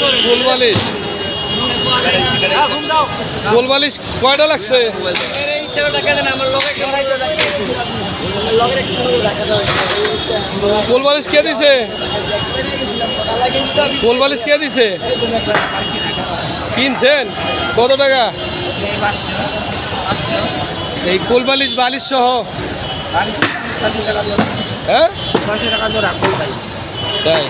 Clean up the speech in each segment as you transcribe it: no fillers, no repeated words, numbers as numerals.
গোলবালিশ গোলবালিশ কয়টা লাগছে? গোলবালিশ কে দিছে? গোলবালিশ কে দিছে? কিনছেন কত টাকা? এই গোলবালিশ বালিশ সহ হ্যাঁ তাই।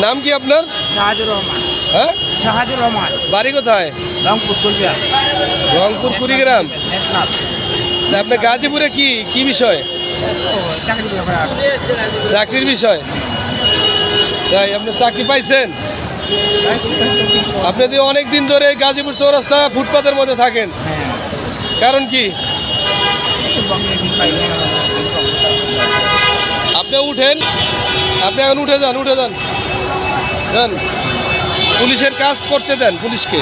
নাম কি আপনার? শাহাদুর রহমান। হ্যাঁ শাহাদুর রহমান। বাড়ি কোথায়? রংপুর কুলবিয়া। রংপুর কুড়িগ্রাম। আপনার গাজীপুরে কি কি বিষয়? চাকরির বিষয়। তাই আপনি চাকরি পাইছেন? আপনি তো অনেক দিন ধরে গাজীপুর চৌরাস্তা ফুটপাতের মধ্যে থাকেন, কারণ কি? আপনি উঠেন, আপনি এখন উঠে যান, উঠে যান, যান পুলিশের কাজ করতে দেন পুলিশকে।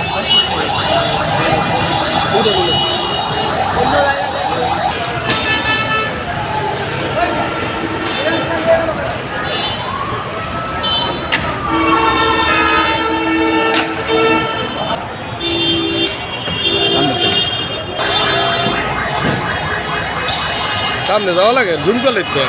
সামনে যাওয়া লাগে, জুম করলে তো